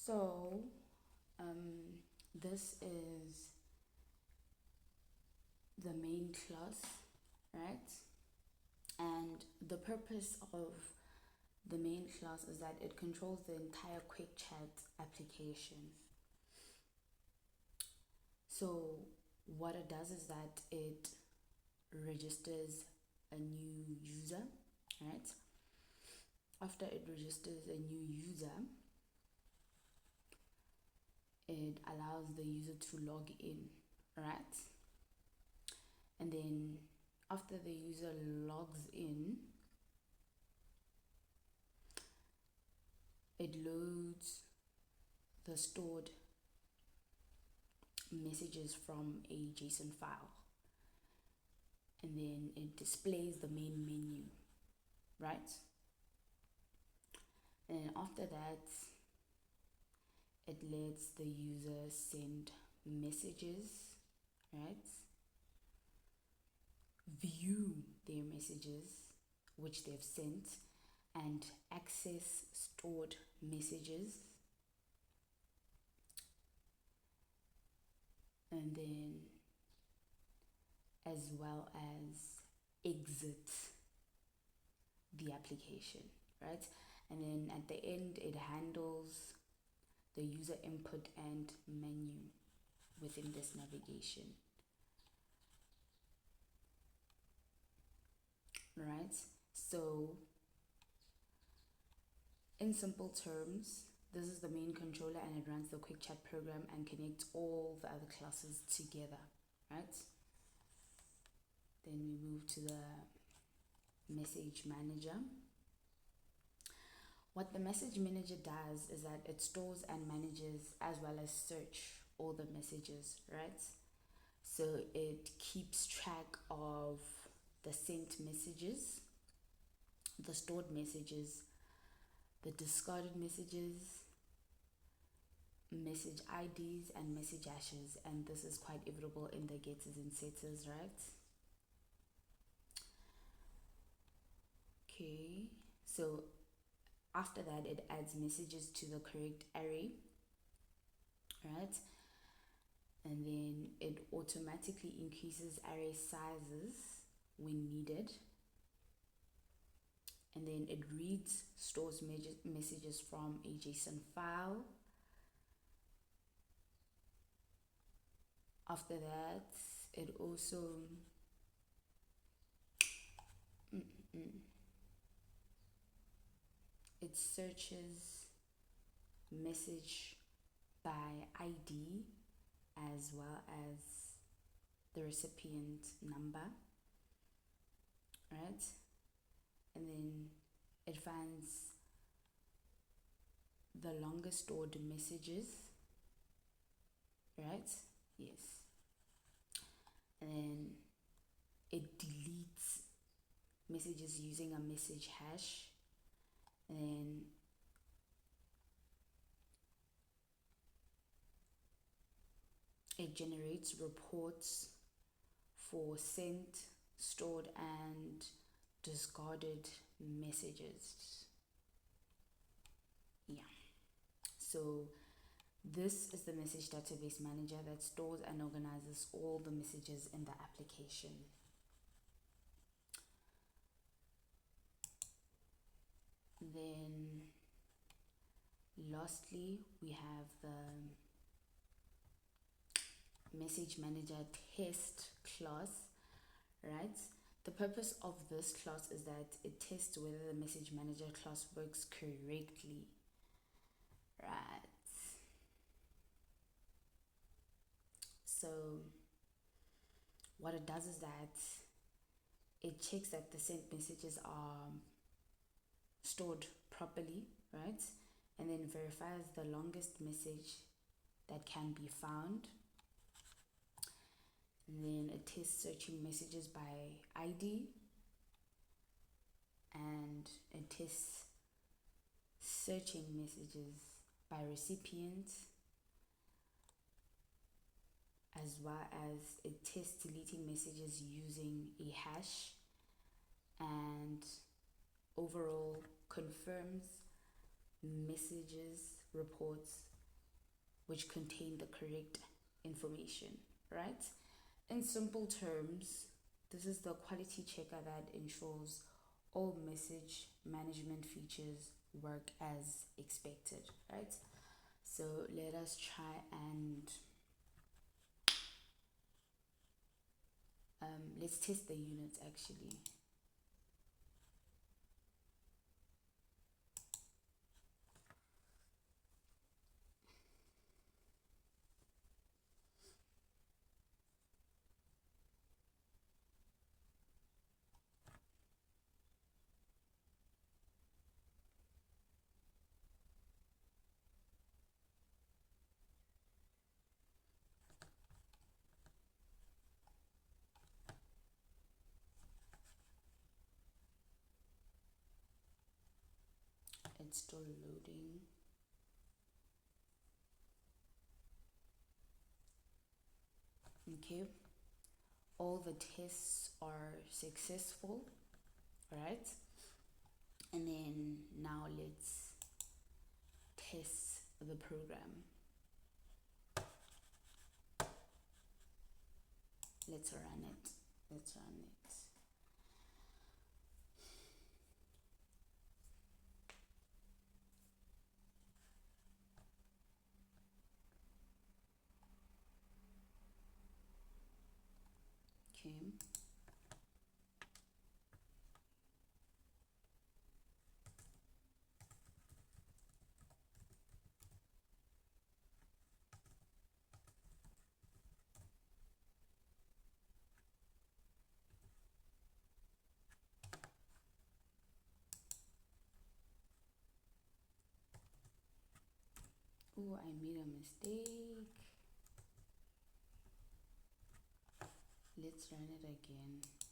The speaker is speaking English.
So, this is the main class, right? And the purpose of the main class is that it controls the entire quick chat application. So what it does is that it registers a new user, right? After it registers a new user, it allows the user to log in, right? And then after the user logs in, it loads the stored messages from a JSON file, and then it displays the main menu, right? And after that, it lets the user send messages, right? View their messages which they've sent and access stored messages, and then as well as exit the application, right? And then at the end, it handles the user input and menu within this navigation, right? So in simple terms, this is the main controller and it runs the quick chat program and connects all the other classes together, right? Then we move to the message manager. What the message manager does is that it stores and manages as well as search all the messages, right? So it keeps track of the sent messages, the stored messages, the discarded messages, message IDs, and message hashes. And this is quite evident in the getters and setters, right? Okay, so after that, it adds messages to the correct array, right? And then it automatically increases array sizes when needed. And then it reads, stores messages from a JSON file. After that, it also it searches message by ID as well as the recipient number, right? And then it finds the longest stored messages, right? Yes. And then it deletes messages using a message hash, and then it generates reports for sent, stored, and discarded messages. Yeah. So this is the message database manager that stores and organizes all the messages in the application. Then lastly, we have the message manager test class, right? The purpose of this class is that it tests whether the message manager class works correctly, right? So what it does is that it checks that the sent messages are stored properly, right? And then verifies the longest message that can be found. And then it tests searching messages by ID, and it tests searching messages by recipient, as well as it tests deleting messages using a hash, and overall confirms messages, reports, which contain the correct information, right? In simple terms, this is the quality checker that ensures all message management features work as expected, right? So let us try and let's test the units actually. It's still loading. Okay, all the tests are successful, right? And then now let's test the program. Let's run it. Let's run it. Okay. Oh, I made a mistake. Let's run it again.